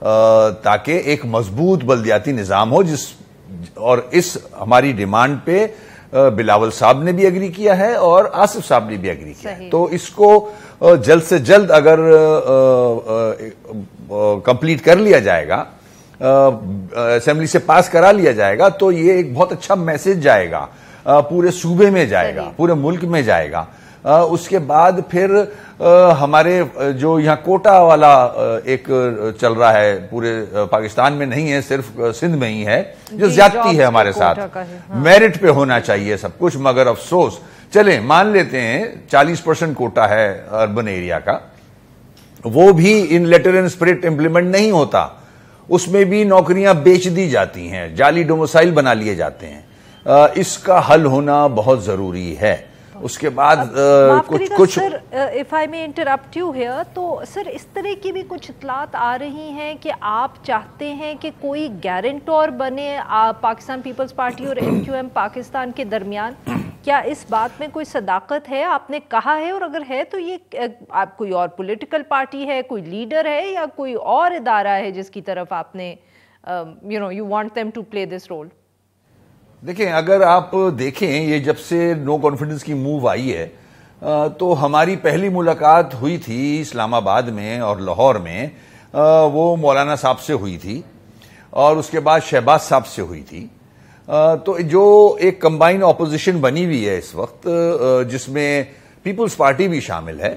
تاکہ ایک مضبوط بلدیاتی نظام ہو. اور اس ہماری ڈیمانڈ پہ بلاول صاحب نے بھی ایگری کیا ہے اور آصف صاحب نے بھی ایگری کیا ہے. تو اس کو جلد سے جلد اگر کمپلیٹ کر لیا جائے گا, اسمبلی سے پاس کرا لیا جائے گا, تو یہ ایک بہت اچھا میسج جائے گا, پورے صوبے میں جائے گا, پورے ملک میں جائے گا. اس کے بعد پھر ہمارے جو یہاں کوٹا والا ایک چل رہا ہے, پورے پاکستان میں نہیں ہے, صرف سندھ میں ہی ہے, جو زیادتی ہے ہمارے ساتھ. میرٹ پہ ہونا چاہیے سب کچھ, مگر افسوس چلیں مان لیتے ہیں 40% کوٹا ہے اربن ایریا کا, وہ بھی ان لیٹر اینڈ اسپرٹ امپلیمنٹ نہیں ہوتا. اس میں بھی نوکریاں بیچ دی جاتی ہیں, جعلی ڈومسائل بنا لیے جاتے ہیں. اس کا حل ہونا بہت ضروری ہے. اس کے بعد کچھ سر, if I may interrupt you here, تو سر اس طرح کی بھی کچھ اطلاعات آ رہی ہیں کہ آپ چاہتے ہیں کہ کوئی گارنٹور بنے پاکستان پیپلز پارٹی اور MQM پاکستان کے درمیان. کیا اس بات میں کوئی صداقت ہے؟ آپ نے کہا ہے, اور اگر ہے تو یہ آپ کوئی اور پولیٹیکل پارٹی ہے, کوئی لیڈر ہے, یا کوئی اور ادارہ ہے جس کی طرف آپ نے you want them to play this role؟ دیکھیں, اگر آپ دیکھیں یہ جب سے نو کانفیڈنس کی موو آئی ہے, تو ہماری پہلی ملاقات ہوئی تھی اسلام آباد میں اور لاہور میں, وہ مولانا صاحب سے ہوئی تھی, اور اس کے بعد شہباز صاحب سے ہوئی تھی. تو جو ایک کمبائن اپوزیشن بنی ہوئی ہے اس وقت, جس میں پیپلز پارٹی بھی شامل ہے,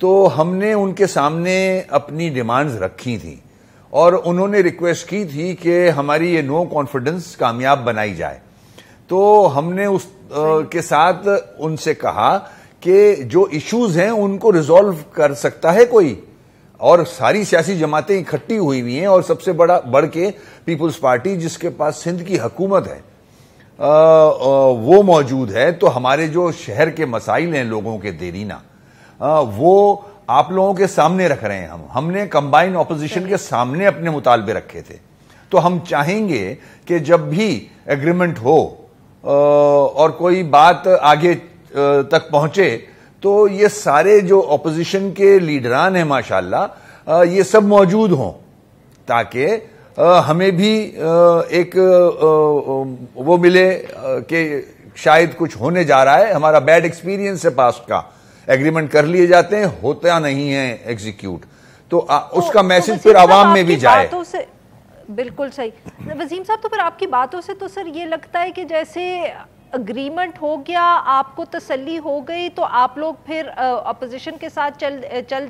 تو ہم نے ان کے سامنے اپنی ڈیمانڈز رکھی تھیں, اور انہوں نے ریکویسٹ کی تھی کہ ہماری یہ نو کانفیڈنس کامیاب بنائی جائے. تو ہم نے اس کے ساتھ ان سے کہا کہ جو ایشوز ہیں ان کو ریزالو کر سکتا ہے کوئی, اور ساری سیاسی جماعتیں اکٹھی ہوئی ہوئی ہیں, اور سب سے بڑھ کے پیپلز پارٹی جس کے پاس سندھ کی حکومت ہے وہ موجود ہے. تو ہمارے جو شہر کے مسائل ہیں لوگوں کے دیرینہ, وہ آپ لوگوں کے سامنے رکھ رہے ہیں. ہم نے کمبائن اپوزیشن کے سامنے اپنے مطالبے رکھے تھے. تو ہم چاہیں گے کہ جب بھی ایگریمنٹ ہو اور کوئی بات آگے تک پہنچے, تو یہ سارے جو اپوزیشن کے لیڈران ہیں ماشاءاللہ, یہ سب موجود ہوں, تاکہ ہمیں بھی ایک وہ ملے کہ شاید کچھ ہونے جا رہا ہے. ہمارا بیڈ ایکسپیرینس ہے پاسٹ کا, ایگریمنٹ کر لیے جاتے ہیں, ہوتا نہیں ہے ایگزیکیوٹ. تو اس کا میسج پھر عوام میں بھی جائے. بالکل صحیح. وسیم صاحب, تو پھر آپ کی باتوں سے تو سر یہ لگتا ہے کہ جیسے اگریمنٹ ہو گیا, آپ کو تسلی ہو گئی, تو آپ لوگ پھر اپوزیشن کے ساتھ چلے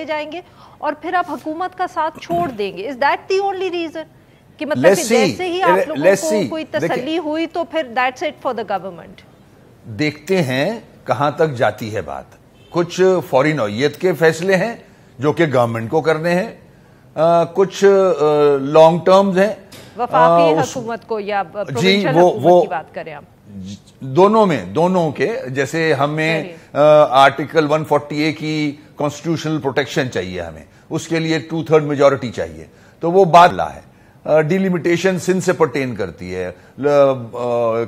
جائیں گے, اور پھر آپ حکومت کا ساتھ چھوڑ دیں گے. Is that the only reason کہ مطلب کہ جیسے ہی آپ لوگوں کو کوئی تسلی ہوئی تو پھر that's it for the government? دیکھتے ہیں کہاں تک جاتی ہے بات. کچھ فوری نوعیت کے فیصلے ہیں جو کہ گورنمنٹ کو کرنے ہیں, کچھ لانگ ٹرمز ہیں وفاقی حکومت کو یا پروونشل حکومت کی بات کریں آپ. دونوں کے, جیسے ہمیں آرٹیکل 140A کی کانسٹیٹیوشنل پروٹیکشن چاہیے, ہمیں اس کے لیے 2/3 میجورٹی چاہیے, تو وہ بات لا ہے. ڈیلیمیٹیشن سندھ سے پرٹین کرتی ہے,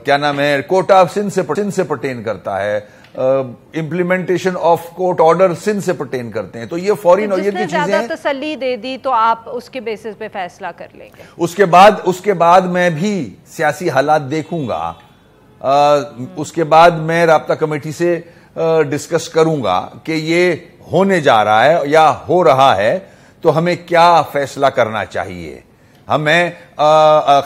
کیا نام ہے, کوٹا سندھ سے پرٹین کرتا ہے, implementation of court order Sindh سے پرٹین کرتے ہیں. تو یہ فوری نوعیت کی چیزیں ہیں. زیادہ تسلی دے دی تو آپ اس کے بیسس پہ فیصلہ کر لیں گے. اس کے بعد میں بھی سیاسی حالات دیکھوں گا, اس کے بعد میں رابطہ کمیٹی سے ڈسکس کروں گا کہ یہ ہونے جا رہا ہے یا ہو رہا ہے, تو ہمیں کیا فیصلہ کرنا چاہیے. ہمیں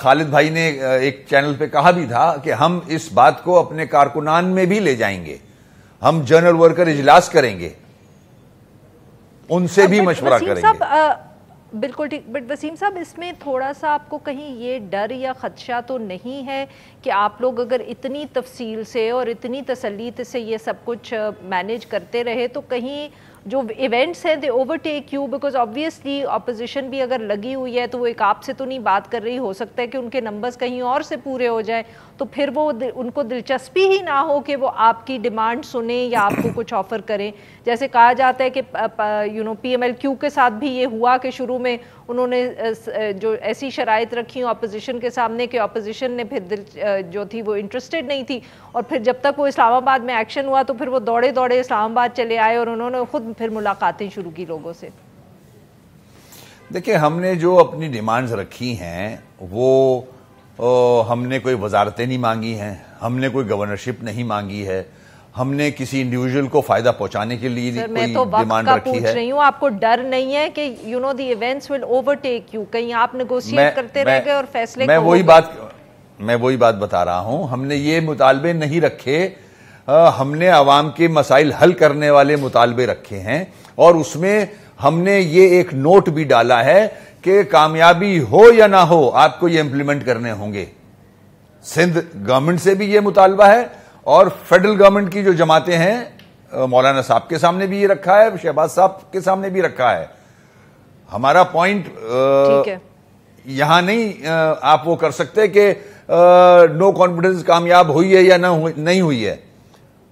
خالد بھائی نے ایک چینل پہ کہا بھی تھا کہ ہم اس بات کو اپنے کارکنان میں بھی لے جائیں گے, ہم جنرل ورکر اجلاس کریں گے, ان سے بھی مشورہ کریں گے. بالکل ٹھیک. بٹ وسیم صاحب, اس میں تھوڑا سا آپ کو کہیں یہ ڈر یا خدشہ تو نہیں ہے کہ آپ لوگ اگر اتنی تفصیل سے اور اتنی تسلیت سے یہ سب کچھ مینیج کرتے رہے, تو کہیں جو ایونٹس ہیں they overtake you, because obviously opposition بھی اگر لگی ہوئی ہے تو وہ ایک آپ سے تو نہیں بات کر رہی, ہو سکتا ہے کہ ان کے نمبرز کہیں اور سے پورے ہو جائیں, تو پھر وہ ان کو دلچسپی ہی نہ ہو کہ وہ آپ کی ڈیمانڈ سنیں یا آپ کو کچھ آفر کریں. جیسے کہا جاتا ہے کہ PMLQ کے ساتھ بھی یہ ہوا کہ شروع میں انہوں نے جو ایسی شرائط رکھی ہوں اپوزیشن کے سامنے کہ اپوزیشن نے پھر جو تھی وہ انٹرسٹڈ نہیں تھی, اور پھر جب تک وہ اسلام آباد میں ایکشن ہوا تو پھر وہ دوڑے اسلام آباد چلے آئے اور انہوں نے خود پھر ملاقاتیں شروع کی لوگوں سے. دیکھیں ہم نے جو اپنی ڈیمانڈز رکھی ہیں وہ ہم نے کوئی وزارتیں نہیں مانگی ہیں, ہم نے کوئی گورنرشپ نہیں مانگی ہے, ہم نے کسی انڈیویجول کو فائدہ پہنچانے کے لیے کوئی ڈیمانڈ رکھی ہے. پوچھ رہی ہوں, آپ کو ڈر نہیں ہے کہ the events will overtake you, کہیں آپ نیگوشیٹ کرتے رہ گئے اور فیصلے میں وہی بات بتا رہا ہوں, ہم نے یہ مطالبے نہیں رکھے, ہم نے عوام کے مسائل حل کرنے والے مطالبے رکھے ہیں, اور اس میں ہم نے یہ ایک نوٹ بھی ڈالا ہے کہ کامیابی ہو یا نہ ہو آپ کو یہ امپلیمنٹ کرنے ہوں گے. سندھ گورنمنٹ سے بھی یہ مطالبہ ہے, اور فیڈرل گورنمنٹ کی جو جماعتیں ہیں, مولانا صاحب کے سامنے بھی یہ رکھا ہے, شہباز صاحب کے سامنے بھی رکھا ہے. ہمارا پوائنٹ یہاں نہیں آپ وہ کر سکتے کہ نو کانفیڈنس کامیاب ہوئی ہے یا نہیں ہوئی ہے.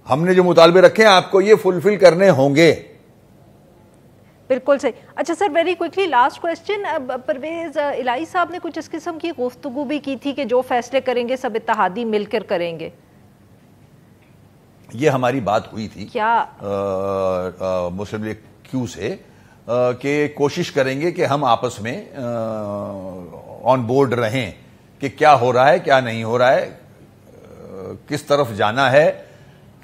ہم نے جو مطالبے رکھے ہیں آپ کو یہ فلفل کرنے ہوں گے. بالکل صحیح. اچھا sir, very quickly last question. Pervez Elahi صاحب نے کچھ اس قسم کی گفتگو بھی کی تھی کہ جو فیصلے کریں گے سب اتحادی مل کر کریں گے. یہ ہماری بات ہوئی تھی کیا مسلم لیگ کیو سے کہ کوشش کریں گے کہ ہم آپس میں آن بورڈ رہیں کہ کیا ہو رہا ہے کیا نہیں ہو رہا ہے, کس طرف جانا ہے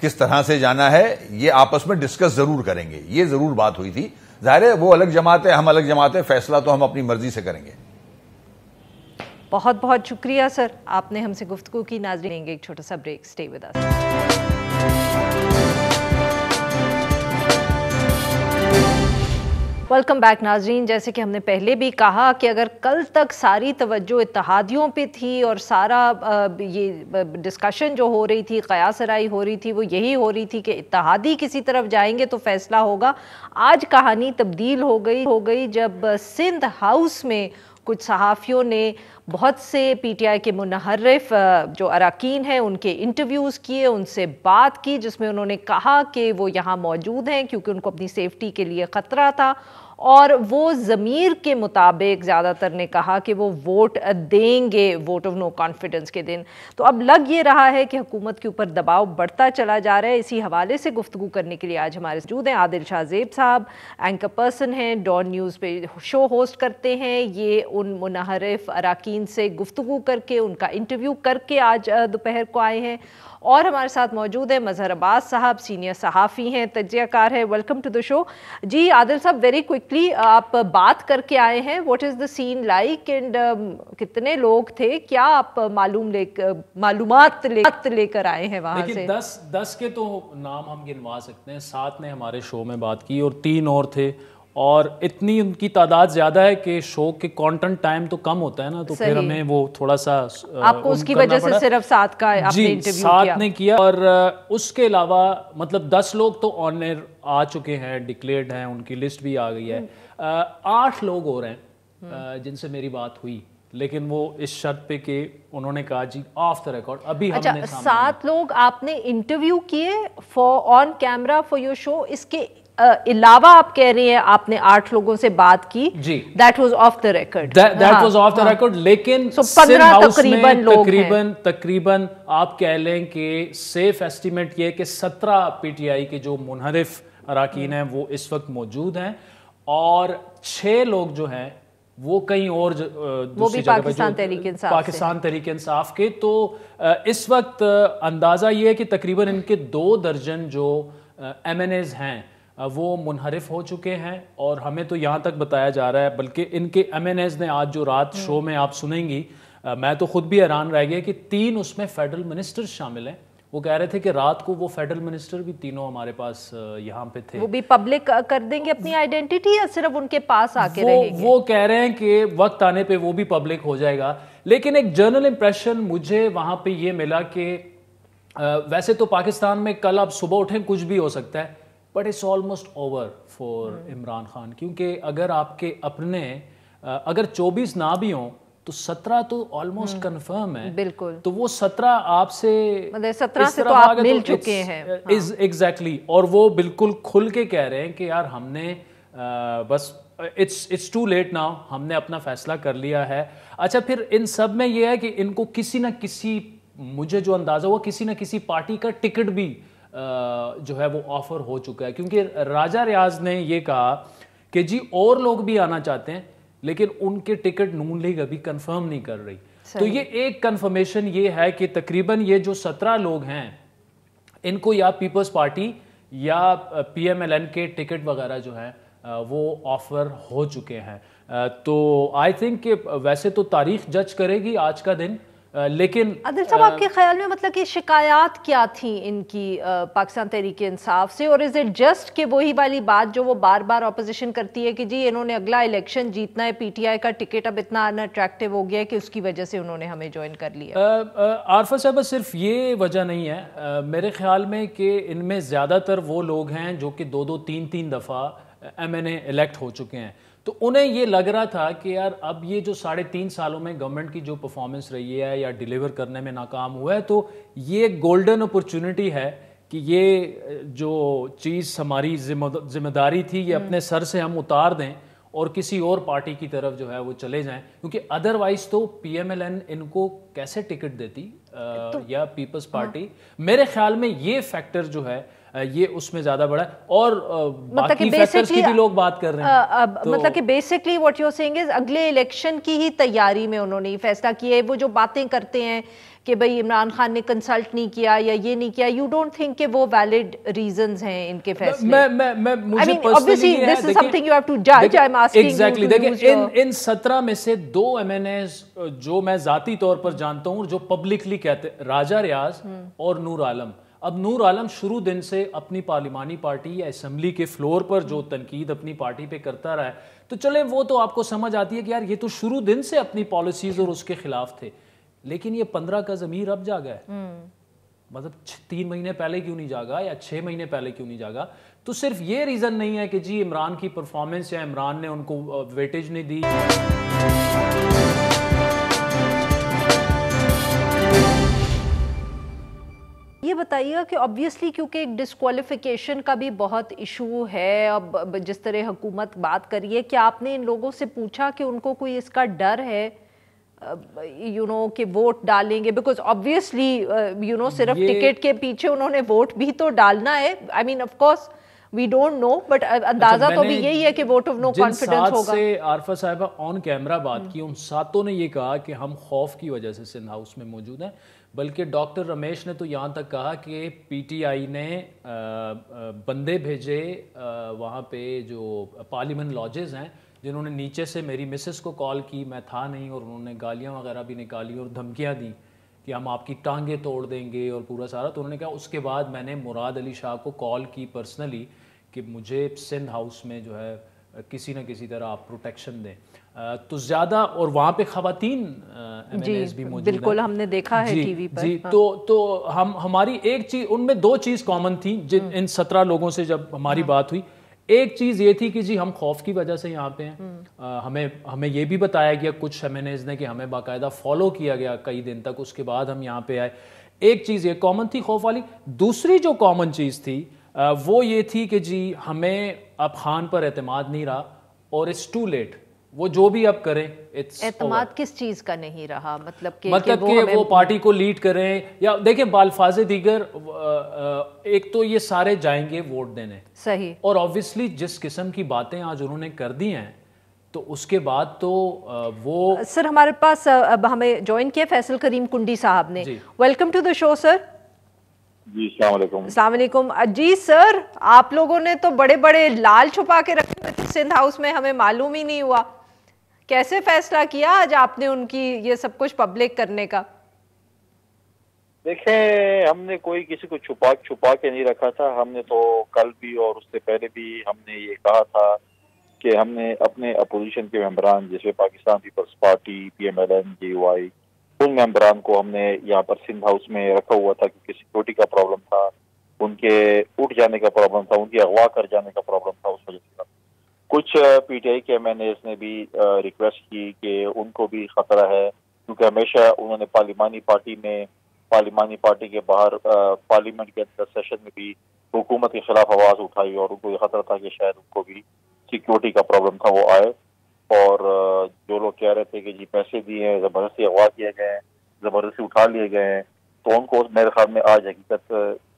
کس طرح سے جانا ہے, یہ آپس میں ڈسکس ضرور کریں گے. یہ ضرور بات ہوئی تھی. ظاہر ہے وہ الگ جماعت ہے, ہم الگ جماعت ہے, فیصلہ تو ہم اپنی مرضی سے کریں گے. بہت بہت شکریہ سر, آپ نے ہم سے گفتگو کی. ناظرین لیں گے ایک چھوٹا سا break, stay with us. Welcome back ناظرین. جیسے کہ ہم نے پہلے بھی کہا کہ اگر کل تک ساری توجہ اتحادیوں پہ تھی اور سارا یہ ڈسکشن جو ہو رہی تھی, قیاس آرائی ہو رہی تھی, وہ یہی ہو رہی تھی کہ اتحادی کسی طرف جائیں گے تو فیصلہ ہوگا, آج کہانی تبدیل ہو گئی جب سندھ ہاؤس میں کچھ صحافیوں نے بہت سے پی ٹی آئی کے منحرف جو اراکین ہیں ان کے انٹرویوز کیے, ان سے بات کی, جس میں انہوں نے کہا کہ وہ یہاں موجود ہیں کیونکہ ان کو اپنی سیفٹی کے لیے خطرہ تھا, اور وہ ضمیر کے مطابق زیادہ تر نے کہا کہ وہ ووٹ دیں گے ووٹ آف نو کانفیڈنس کے دن. تو اب لگ یہ رہا ہے کہ حکومت کے اوپر دباؤ بڑھتا چلا جا رہا ہے. اسی حوالے سے گفتگو کرنے کے لیے آج ہمارے موجود ہیں عادل شاہ زیب صاحب, اینکر پرسن ہیں, ڈان نیوز پہ شو ہوسٹ کرتے ہیں. یہ ان منحرف اراکین سے گفتگو کر کے, ان کا انٹرویو کر کے آج دوپہر کو آئے ہیں. اور ہمارے ساتھ موجود ہیں مظہر عباس صاحب, سینئر صحافی ہیں, تجزیہ کار ہے. ویلکم ٹو دا شو. جی عادل صاحب, ویری کوئکلی آپ بات کر کے آئے ہیں, what is the scene like and کتنے لوگ تھے, کیا آپ معلومات لے کر آئے ہیں وہاں سے؟ 10 کے تو نام ہم گنوا سکتے ہیں, 7 نے ہمارے شو میں بات کی اور 3 اور تھے, اور اتنی ان کی تعداد زیادہ ہے کہ شو کے کانٹینٹ ٹائم تو کم ہوتا ہے نا, تو پھر ہمیں وہ تھوڑا سا آپ کو اس کی وجہ سے صرف 7 کا آپ نے انٹرویو کیا. 7 نے کیا, اور اس کے علاوہ مطلب 10 لوگ تو آن ایئر آ چکے ہیں, ڈکلیئرڈ ہیں, ان کی لسٹ بھی آ گئی ہے. 8 لوگ اور ہیں جن سے میری بات ہوئی, لیکن وہ اس شرط پہ کہ انہوں نے کہا جی آف دا ریکارڈ ابھی ہم نے. 7 لوگ آپ نے انٹرویو کیے on camera for your show, اس کے علاوہ آپ کہہ رہے ہیں آپ نے 8 لوگوں سے بات کی, that was of the record. That was of the record, لیکن 15 تقریباً آپ کہہ لیں کہ سیف ایسٹیمیٹ یہ کہ 17 پی ٹی آئی کے جو منحرف اراکین ہیں وہ اس وقت موجود ہیں, اور 6 لوگ جو ہیں وہ کہیں اور دوسری جگہ پہ پاکستان تحریک انصاف کے. تو اس وقت اندازہ یہ ہے کہ تقریباً ان کے 2 درجن جو ایم این ایز ہیں وہ منحرف ہو چکے ہیں, اور ہمیں تو یہاں تک بتایا جا رہا ہے, بلکہ ان کے ایم این ایز نے آج جو رات شو میں آپ سنیں گی, میں تو خود بھی حیران رہ گیا کہ 3 اس میں فیڈرل منسٹر شامل ہیں. وہ کہہ رہے تھے کہ رات کو وہ فیڈرل منسٹر بھی تینوں ہمارے پاس یہاں پہ تھے. وہ بھی پبلک کر دیں گے اپنی آئیڈینٹی یا صرف ان کے پاس آ کے رہیں گے؟ وہ کہہ رہے ہیں کہ وقت آنے پہ وہ بھی پبلک ہو جائے گا. لیکن ایک جنرل امپریشن مجھے وہاں پہ یہ ملا کہ ویسے تو پاکستان میں کل آپ صبح اٹھیں کچھ بھی ہو سکتا ہے, but it's almost over for Imran Khan, کیونکہ اگر آپ کے اپنے اگر 24 نہ بھی ہوں تو 17 تو آلموسٹ کنفرم ہے. بالکل. تو وہ 17 آپ سے 17 سے تو آپ مل چکے ہیں. ایگزیکٹلی, اور وہ بالکل کھل کے کہہ رہے ہیں کہ یار ہم نے بس اٹس ٹو لیٹ ناؤ, ہم نے اپنا فیصلہ کر لیا ہے. اچھا, پھر ان سب میں یہ ہے کہ ان کو کسی نہ کسی, مجھے جو اندازہ ہوا, کسی نہ کسی پارٹی کا ٹکٹ بھی جو ہے وہ آفر ہو چکا ہے, کیونکہ راجہ ریاض نے یہ کہا کہ جی اور لوگ بھی آنا چاہتے ہیں, لیکن ان کے ٹکٹ نون لیگ ابھی کنفرم نہیں کر رہی. تو یہ ایک کنفرمیشن یہ ہے کہ تقریباً یہ جو 17 لوگ ہیں ان کو یا پیپلز پارٹی یا پی ایم ایل این کے ٹکٹ وغیرہ جو ہیں وہ آفر ہو چکے ہیں. تو آئی تھنک کہ ویسے تو تاریخ جج کرے گی آج کا دن, لیکن عادل صاحب آپ کے خیال میں مطلب کہ شکایات کیا تھیں ان کی پاکستان تحریک انصاف سے, اور از اٹ جسٹ کہ وہی والی بات جو وہ بار بار اپوزیشن کرتی ہے کہ جی انہوں نے اگلا الیکشن جیتنا ہے, پی ٹی آئی کا ٹکٹ اب اتنا ان اٹریکٹیو ہو گیا ہے کہ اس کی وجہ سے انہوں نے ہمیں جوائن کر لیا؟ عارفہ صاحبہ صرف یہ وجہ نہیں ہے میرے خیال میں کہ ان میں زیادہ تر وہ لوگ ہیں جو کہ 2-3 دفعہ ایم این اے الیکٹ ہو چکے ہیں, تو انہیں یہ لگ رہا تھا کہ یار اب یہ جو 3.5 سالوں میں گورنمنٹ کی جو پرفارمنس رہی ہے یا ڈیلیور کرنے میں ناکام ہوا ہے, تو یہ گولڈن اپرچونٹی ہے کہ یہ جو چیز ہماری ذمہ داری تھی یہ اپنے سر سے ہم اتار دیں اور کسی اور پارٹی کی طرف جو ہے وہ چلے جائیں, کیونکہ ادروائز تو پی ایم ایل این ان کو کیسے ٹکٹ دیتی یا پیپلز پارٹی. میرے خیال میں یہ فیکٹر جو ہے یہ اس میں زیادہ بڑا ہے, اور باقی فیکٹرز کی بھی لوگ بات کر رہے ہیں. مطلب کہ basically what you are seeing is اگلے الیکشن کی ہی تیاری میں انہوں نے یہ فیصلہ کیا ہے. وہ جو باتیں کرتے ہیں کہ بھئی عمران خان نے کنسلٹ نہیں کیا یا یہ نہیں کیا, یو ڈونٹ تھنک کہ وہ ویلڈ ریزنز ہیں ان کے فیصلے؟ مجھے personally this is something you have to judge. I'm asking you to use your... ان 17 میں سے 2 ایم این ایز جو میں ذاتی طور پر جانتا ہوں جو پبلکلی کہتے, راجہ ریاض اور نور عالم. اب نور عالم شروع دن سے اپنی پارلیمانی پارٹی یا اسمبلی کے فلور پر جو تنقید اپنی پارٹی پہ کرتا رہا ہے, تو چلیں وہ تو آپ کو سمجھ آتی ہے کہ یار یہ تو شروع دن سے اپنی پالیسیز اور اس کے خلاف تھے, لیکن یہ 15 کا ضمیر اب جاگا ہے. مطلب 3 مہینے پہلے کیوں نہیں جاگا یا 6 مہینے پہلے کیوں نہیں جاگا؟ تو صرف یہ ریزن نہیں ہے کہ جی عمران کی پرفارمنس یا عمران نے ان کو ویٹیج نہیں دی. یہ بتائیے گا کہ obviously کیونکہ ایک ڈسکوالیفیکیشن کا بھی بہت ایشو ہے, اب جس طرح حکومت بات کری ہے, کیا آپ نے ان لوگوں سے پوچھا کہ ان کو کوئی اس کا ڈر ہے کہ ووٹ ڈالیں گے؟ بیکاز obviously صرف ٹکٹ کے پیچھے انہوں نے ووٹ بھی تو ڈالنا ہے. I mean of course we don't know, but اندازہ تو بھی یہی ہے کہ ووٹ آف نو کانفیڈنس ہوگا. جن 7 سے عارفہ صاحبہ آن کیمرہ بات کی, ان 7 نے یہ کہا کہ ہم خوف کی وجہ سے سندھ ہاؤس میں موجود ہیں, بلکہ ڈاکٹر رمیش نے تو یہاں تک کہا کہ پی ٹی آئی نے بندے بھیجے وہاں پہ جو پارلیمنٹ لاجز ہیں, جنہوں نے نیچے سے میری مسز کو کال کی, میں تھا نہیں, اور انہوں نے گالیاں وغیرہ بھی نکالی اور دھمکیاں دی کہ ہم آپ کی ٹانگیں توڑ دیں گے اور پورا سارا. تو انہوں نے کہا اس کے بعد میں نے مراد علی شاہ کو کال کی پرسنلی کہ مجھے سندھ ہاؤس میں جو ہے کسی نہ کسی طرح آپ پروٹیکشن دیں. تو زیادہ, اور وہاں پہ خواتین ایم این ایز بھی موجود ہیں, بالکل ہم نے دیکھا ہے ٹی وی پر. جی تو ہماری ایک چیز, ان میں 2 چیز کامن تھیں ان 17 لوگوں سے جب ہماری بات ہوئی. ایک چیز یہ تھی کہ جی ہم خوف کی وجہ سے یہاں پہ ہیں, ہمیں یہ بھی بتایا گیا کچھ ایم این ایز نے کہ ہمیں باقاعدہ فالو کیا گیا کئی دن تک, اس کے بعد ہم یہاں پہ آئے. ایک چیز یہ کامن تھی خوف والی. دوسری جو کامن چیز تھی وہ یہ تھی کہ جی ہمیں اب خان پر اعتماد نہیں رہا, اور اٹس ٹو لیٹ. وہ جو بھی اب کریں, اعتماد کس چیز کا نہیں رہا؟ مطلب کہ وہ پارٹی کو لیڈ کریں, یا دیکھیں بالفاظ دیگر, ایک تو یہ سارے جائیں گے ووٹ دینے, صحیح, اور obviously جس قسم کی باتیں آج انہوں نے کر دی ہیں, تو اس کے بعد تو وہ. سر ہمارے پاس اب ہمیں جوائن کیا فیصل کریم کنڈی صاحب نے. ویلکم ٹو دا شو سر. جی السلام علیکم. السلام علیکم. جی سر, آپ لوگوں نے تو بڑے بڑے لال چھپا کے رکھے ہوئے تھے سندھ ہاؤس میں, ہمیں معلوم ہی نہیں ہوا. کیسے فیصلہ کیا آج آپ نے ان کی یہ سب کچھ پبلک کرنے کا؟ دیکھیں, ہم نے کوئی کسی کو چھپا کے نہیں رکھا تھا. ہم نے تو کل بھی اور اس سے پہلے بھی ہم نے یہ کہا تھا کہ ہم نے اپنے اپوزیشن کے ممبران جیسے Pakistan Peoples Party, P M L N, J U I, ان ممبران کو ہم نے یہاں پر سندھ ہاؤس میں رکھا ہوا تھا, کیونکہ سیکورٹی کا پرابلم تھا, ان کے اٹھ جانے کا پرابلم تھا, ان کی اغوا کر جانے کا پرابلم تھا. اس وجہ سے کچھ پی ٹی آئی کے ایم این ایز نے بھی ریکویسٹ کی کہ ان کو بھی خطرہ ہے, کیونکہ ہمیشہ انہوں نے پارلیمانی پارٹی کے باہر پارلیمنٹ کے اندر سیشن میں بھی حکومت کے خلاف آواز اٹھائی, اور ان کو یہ خطرہ تھا کہ شاید ان کو بھی سیکیورٹی کا پرابلم تھا وہ آئے. اور جو لوگ کہہ رہے تھے کہ جی پیسے دیے ہیں, زبردستی اغوا کیے گئے ہیں, زبردستی اٹھا لیے گئے ہیں, تو ان کو میرے خیال میں آج حقیقت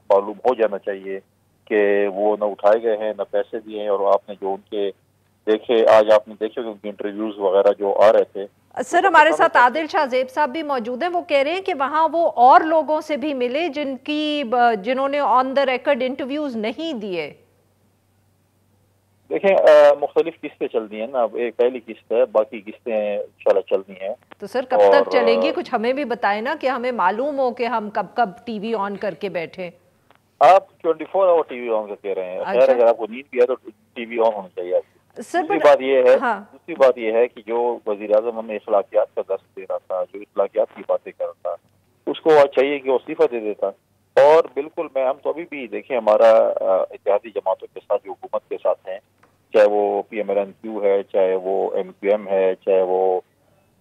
معلوم ہو جانا چاہیے کہ وہ نہ اٹھائے گئے ہیں نہ پیسے دیے ہیں, اور آپ نے جو ان کے دیکھے آج آپ نے دیکھے کہ ان کی انٹرویوز وغیرہ جو آ رہے تھے. سر ہمارے ساتھ عادل شاہ زیب صاحب بھی موجود ہیں، وہ کہہ رہے ہیں کہ وہاں وہ اور لوگوں سے بھی ملے جنہوں نے آن دا ریکارڈ انٹرویوز نہیں دیے. دیکھیں مختلف قسطیں چلتی ہیں نا، اب ایک پہلی قسط ہے، باقی قسطیں انشاءاللہ چلنی ہیں. تو سر کب تک چلیں گی؟ کچھ ہمیں بھی بتائیں نا کہ ہمیں معلوم ہو کہ ہم کب کب ٹی وی آن کر کے بیٹھے. آپ 24 آور ٹی وی آن کر کہہ رہے ہیں. خیر اگر آپ کو نیند بھی ہے تو ٹی وی آن ہونا چاہیے آپ کی. دوسری بات یہ ہے کہ جو وزیر اعظم ہمیں اخلاقیات کا درس دے رہا تھا، جو اخلاقیات کی باتیں کر رہا تھا، اس کو چاہیے کہ وہ استعفیٰ دے دیتا. اور بالکل ہم تو ابھی بھی دیکھیں ہمارا اتحادی جماعتوں کے ساتھ جو حکومت کے ساتھ ہیں، چاہے وہ پی ایم ایل این کیو ہے، چاہے وہ ایم کیو ایم ہے، چاہے وہ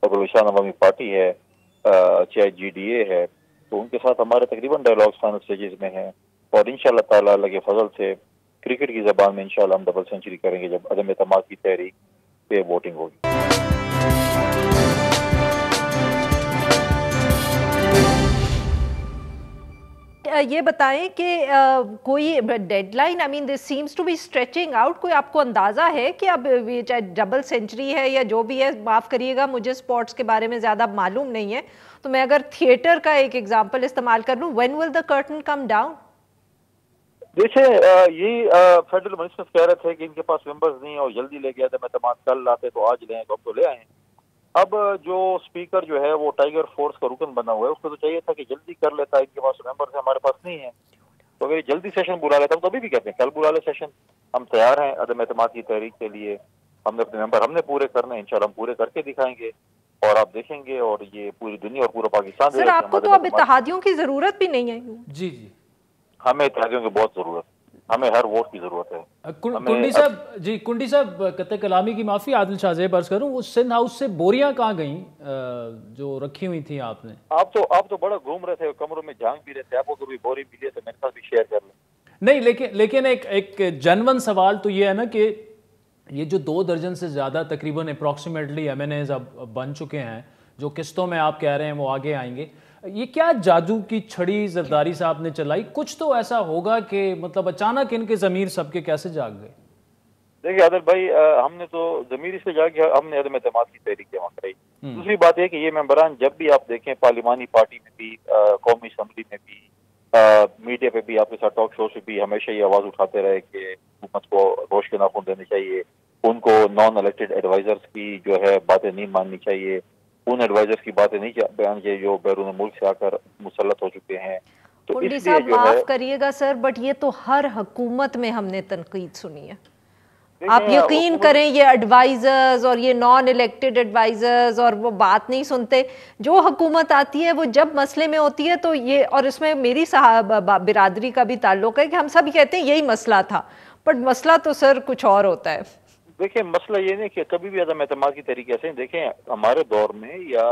پاکستان عوامی پارٹی ہے، چاہے جی ڈی اے ہے، تو ان کے ساتھ ہمارے تقریباً ڈائلاگز فائنل سٹیجز میں ہیں. اور انشاءاللہ تعالیٰ اللہ کے فضل سے کرکٹ کی زبان میں انشاءاللہ ہم ڈبل سینچری کریں گے جب عدم اعتماد کی تحریک پہ ووٹنگ ہوگی. یہ بتائیں کہ کوئی deadline, I mean this seems to be stretching out, کوئی آپ کو اندازہ ہے کہ اب یہ چاہے ڈبل سینچری ہے یا جو بھی ہے، معاف کریے گا مجھے سپورٹس کے بارے میں زیادہ معلوم نہیں ہے، تو میں اگر تھیٹر کا ایک ایگزامپل استعمال کر لوں، when will the curtain come down؟ دیکھیں یہ فیڈرل منسٹر کہہ رہے تھے کہ ان کے پاس ممبرز نہیں اور جلدی لے گیا تھا، میں اعتماد کل لاتے تو آج لیں، تو اب تو لے آئے ہیں. اب جو اسپیکر جو ہے وہ ٹائیگر فورس کا رکن بنا ہوا ہے، اس کو تو چاہیے تھا کہ جلدی کر لیتا. ان کے پاس ممبرز ہیں، ہمارے پاس نہیں ہے، تو اگر جلدی سیشن بلا لیتا ہم تو ابھی بھی کہتے ہیں کل بلا لے سیشن. ہم تیار ہیں عدم اعتماد کی تحریک کے لیے. ہم نے اپنے ممبر ہم نے پورے کرنے ہیں، انشاءاللہ ہم پورے کر کے دکھائیں گے اور آپ دیکھیں گے. اور یہ پوری دنیا اور پورا پاکستان. سر آپ کو تو اب اتحادیوں کی ضرورت بھی نہیں ہے. جی جی ہمیں اتحادیوں کی بہت ضرورت، ہمیں ہر ووٹ کی ضرورت ہے. کنڈی صاحب جی، کنڈی صاحب قطع کلامی کی معافی، عادل شاہ زیب عرض کروں، وہ سندھ ہاؤس سے بوریاں کہاں گئیں جو رکھی ہوئی تھیں آپ نے؟ آپ تو بڑا گھوم رہے تھے، کمروں میں جھانک بھی رہے تھے. آپ کو کبھی بوری ملی ہے تو میرے ساتھ بھی شیئر کر لیں. نہیں لیکن ایک جنون سوال تو یہ ہے نا کہ یہ جو 2 درجن سے زیادہ تقریباً اپروکسیمیٹلی ایم این ایز اب بن چکے ہیں، جو قسطوں میں آپ کہہ رہے ہیں وہ آگے آئیں گے، یہ کیا جادو کی چھڑی زرداری صاحب نے چلائی؟ کچھ تو ایسا ہوگا کہ مطلب اچانک ان کے ضمیر سب کے کیسے جاگ گئے؟ دیکھیے عادل بھائی، ہم نے تو ضمیر سے جا کے ہم نے عدم اعتماد کی تحریک جمع کرائی. دوسری بات یہ کہ یہ ممبران جب بھی آپ دیکھیں پارلیمانی پارٹی میں بھی، قومی اسمبلی میں بھی، میڈیا پہ بھی، آپ کے ساتھ ٹاک شو سے بھی ہمیشہ یہ آواز اٹھاتے رہے کہ حکومت کو روش کے ناخن دینے چاہیے، ان کو نان الیکٹڈ ایڈوائزرز کی جو ہے باتیں نہیں ماننی چاہیے، ان ایڈوائزرز کی باتیں نہیں بیان چاہیے جو بیرون ملک سے آ کر مسلط ہو چکے ہیں. تو کنڈی صاحب معاف کریے گا سر، بٹ یہ تو ہر حکومت میں ہم نے تنقید سنی ہے. آپ یقین کریں یہ ایڈوائزرز اور یہ نان الیکٹڈ ایڈوائزرز اور وہ بات نہیں سنتے. جو حکومت آتی ہے وہ جب مسئلے میں ہوتی ہے تو یہ، اور اس میں میری برادری کا بھی تعلق ہے کہ ہم سب کہتے ہیں یہی مسئلہ تھا، بٹ مسئلہ تو سر کچھ اور ہوتا ہے. دیکھیں مسئلہ یہ نہیں کہ کبھی بھی عدم اعتماد کی طریقے سے دیکھیں ہمارے دور میں یا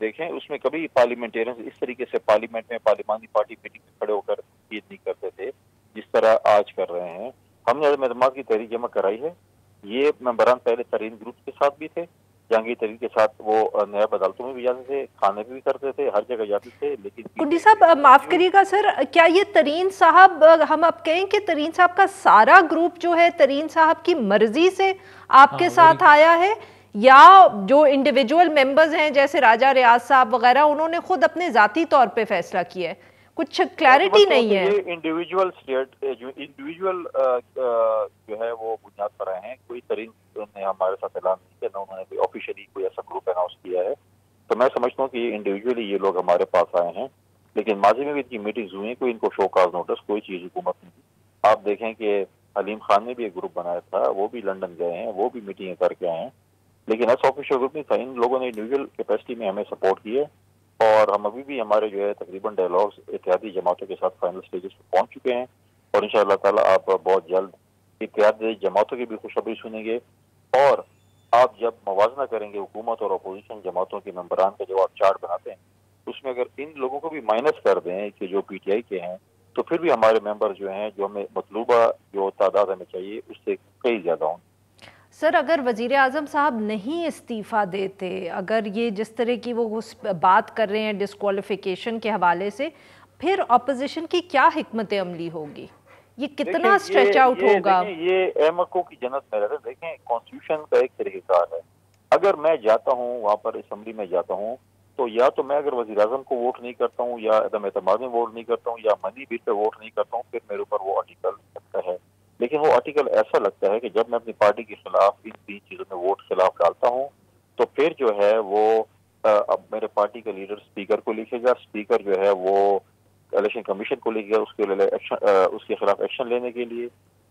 دیکھیں اس میں کبھی پارلیمنٹیرین اس طریقے سے پارلیمنٹ میں پارلیمانی پارٹی میٹنگ میں کھڑے ہو کر بات نہیں کرتے تھے جس طرح آج کر رہے ہیں. ہم نے عدم اعتماد کی تحریک جمع کرائی ہے. یہ ممبران پہلے ترین گروپ کے ساتھ بھی تھے، جہانگیر ترین کے ساتھ وہ نیاب عدالتوں میں بھی جاتے تھے، کھانے بھی کرتے تھے، ہر جگہ جاتے تھے. لیکن کنڈی صاحب معاف کریے گا سر، کیا یہ ترین صاحب، ہم اب کہیں کہ ترین صاحب کا سارا گروپ جو ہے ترین صاحب کی مرضی سے آپ کے ساتھ آیا ہے، یا جو انڈیویجول ممبرز ہیں جیسے راجہ ریاض صاحب وغیرہ انہوں نے خود اپنے ذاتی طور پہ فیصلہ کیا ہے؟ کچھ کلیئرٹی نہیں ہے. انڈیویجول جو ہے وہ بنیاد پر آئے ہیں. کوئی ترین نے ہمارے ساتھ اعلان نہیں کیا، نہ انہوں نے کوئی آفیشلی کوئی ایسا گروپ اناؤنس کیا ہے. تو میں سمجھتا ہوں کہ انڈیویجولی یہ لوگ ہمارے پاس آئے ہیں، لیکن ماضی میں بھی ان کی میٹنگز ہوئی ہیں، کوئی ان کو شو کاز نوٹس کوئی چیز حکومت نہیں دی. آپ دیکھیں کہ حلیم خان نے بھی ایک گروپ بنایا تھا، وہ بھی لنڈن گئے ہیں، وہ بھی میٹنگیں کر کے آئے ہیں، لیکن ایسا آفیشیل گروپ نہیں تھا. ان لوگوں نے انڈیویجول کیپیسٹی میں ہمیں سپورٹ کی ہے، اور ہم ابھی بھی ہمارے جو ہے تقریباً ڈائلاگز اتحادی جماعتوں کے ساتھ فائنل سٹیجز پہ پہنچ چکے ہیں. اور انشاءاللہ تعالیٰ آپ بہت جلد اتحادی جماعتوں کی بھی خوشخبری سنیں گے. اور آپ جب موازنہ کریں گے حکومت اور اپوزیشن جماعتوں کے ممبران کا جو آپ چارٹ بناتے ہیں، اس میں اگر ان لوگوں کو بھی مائنس کر دیں کہ جو پی ٹی آئی کے ہیں، تو پھر بھی ہمارے ممبر جو ہیں جو ہمیں مطلوبہ جو تعداد ہمیں چاہیے اس سے کئی زیادہ ہوں. سر اگر وزیر اعظم صاحب نہیں استعفیٰ دیتے، اگر یہ جس طرح کی وہ بات کر رہے ہیں ڈسکوالیفیکیشن کے حوالے سے، پھر اپوزیشن کی کیا حکمت عملی ہوگی؟ یہ کتنا اسٹریچ آؤٹ ہوگا؟ یہ احمقوں کی جنت میں رہتے ہیں. دیکھیں کانسٹیٹیوشن کا ایک طریقہ کار ہے. اگر میں جاتا ہوں وہاں پر اسمبلی میں جاتا ہوں تو یا تو میں اگر وزیر اعظم کو ووٹ نہیں کرتا ہوں یا عدم اعتماد میں ووٹ نہیں کرتا ہوں یا منی بل پہ ووٹ نہیں کرتا ہوں, پھر میرے اوپر وہ آرٹیکل لگتا ہے. لیکن وہ آرٹیکل ایسا لگتا ہے کہ جب میں اپنی پارٹی کے خلاف ان 3 چیزوں میں ووٹ خلاف ڈالتا ہوں تو پھر جو ہے وہ اب میرے پارٹی کا لیڈر اسپیکر کو لکھے گا, اسپیکر جو ہے وہ الیکشن کمیشن کو لکھے گا اس کے خلاف ایکشن لینے کے لیے,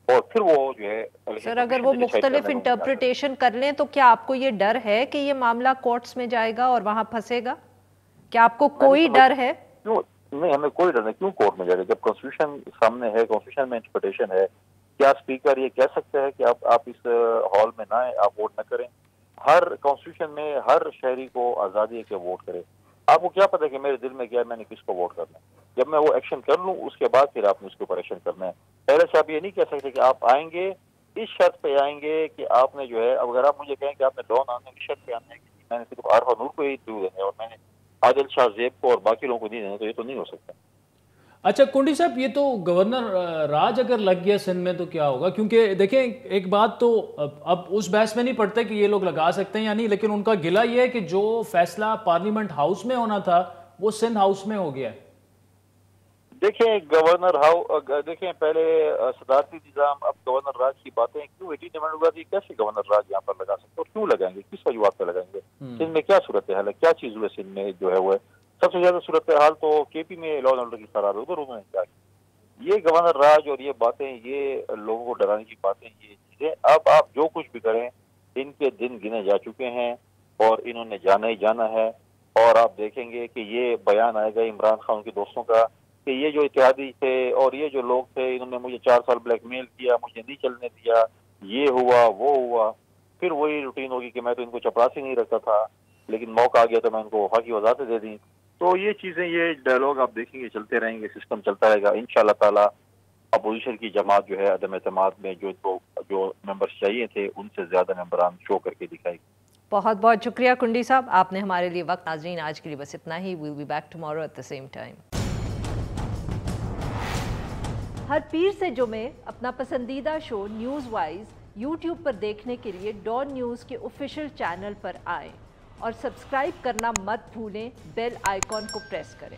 اور پھر وہ جو ہے سر اگر وہ مختلف انٹرپریٹیشن کر لیں تو کیا آپ کو یہ ڈر ہے کہ یہ معاملہ کورٹس میں جائے گا اور وہاں پھنسے گا؟ کیا آپ کو کوئی ڈر ہے؟ نہیں, ہمیں کوئی ڈر نہیں. کیوں کورٹ میں جائے گا جب کانسٹیٹیوشن سامنے ہے, کانسٹیٹیوشن میں انٹرپریٹیشن ہے. کیا اسپیکر یہ کہہ سکتا ہے کہ آپ اس ہال میں نہ آئیں, آپ ووٹ نہ کریں؟ ہر کانسٹیٹیوشن میں ہر شہری کو آزادی ہے کہ ووٹ کرے. آپ کو کیا پتا کہ میرے دل میں کیا ہے, میں نے کس کو ووٹ کرنا ہے. جب میں وہ ایکشن کر لوں اس کے بعد پھر آپ نے اس کے اوپر ایکشن کرنا ہے. پہلے سے آپ یہ نہیں کہہ سکتے کہ آپ آئیں گے اس شرط پہ آئیں گے کہ آپ نے جو ہے, اگر آپ مجھے کہیں کہ آپ نے لون آنے کی شرط پہ آنا ہے کہ میں نے صرف عارفہ نور کو ہی دینا ہے اور میں نے عادل شاہ زیب کو اور باقی لوگوں کو نہیں دینا, تو یہ تو نہیں ہو سکتا. اچھا کنڈی صاحب, یہ تو گورنر راج اگر لگ گیا سندھ میں تو کیا ہوگا؟ کیونکہ دیکھیں ایک بات تو اب اس بحث میں نہیں پڑتے کہ یہ لوگ لگا سکتے ہیں یا نہیں, لیکن ان کا گلہ یہ ہے کہ جو فیصلہ پارلیمنٹ ہاؤس میں ہونا تھا وہ سندھ ہاؤس میں ہو گیا ہے. دیکھیں دیکھیں پہلے صدارتی نظام, اب گورنر راج کی باتیں کیوں 18 نومبر کی کیسے گورنر راج یہاں پر لگا سکتے اور کیوں لگائیں گے, کس وجوہات پہ لگائیں گے؟ سندھ میں کیا صورت حال ہے, کیا چیز ہوئے سندھ میں جو ہے وہ سب سے زیادہ صورت حال تو کے پی میں لا اینڈ آرڈر کی خراب ہے, ادھر انہوں نے کیا کیا. یہ گورنر راج اور یہ باتیں, یہ لوگوں کو ڈرانے کی باتیں, یہ چیزیں اب آپ جو کچھ بھی کریں ان کے دن گنے جا چکے ہیں اور انہوں نے جانا ہی جانا ہے. اور آپ دیکھیں گے کہ یہ بیان آئے گا عمران خان کے دوستوں کا کہ یہ جو اتحادی تھے اور یہ جو لوگ تھے انہوں نے مجھے 4 سال بلیک میل کیا, مجھے نہیں چلنے دیا, یہ ہوا وہ ہوا. پھر وہی روٹین ہوگی کہ میں تو ان کو چپراسی نہیں رکھتا تھا لیکن موقع آ گیا تو میں ان کو وفا کی وضاحتیں دے دیں. تو یہ چیزیں, یہ ڈائلاگ آپ دیکھیں گے چلتے رہیں گے, سسٹم چلتا رہے گا. انشاءاللہ تعالی اپوزیشن کی جماعت جو ہے عدم اعتماد میں جو ممبرز چاہیے تھے ان سے زیادہ ممبران شو کر کے دکھائے گی. بہت بہت شکریہ کنڈی صاحب, آپ نے ہمارے لیے وقت. ناظرین آج کے لیے بس اتنا ہی. We'll be back tomorrow at the same time. ہر پیر سے جمعے اپنا پسندیدہ شو نیوز وائز یوٹیوب پر دیکھنے کے لیے ڈان نیوز کے آفیشیل چینل پر آئیں اور سبسکرائب کرنا مت بھولیں, بیل آئیکن کو پریس کریں.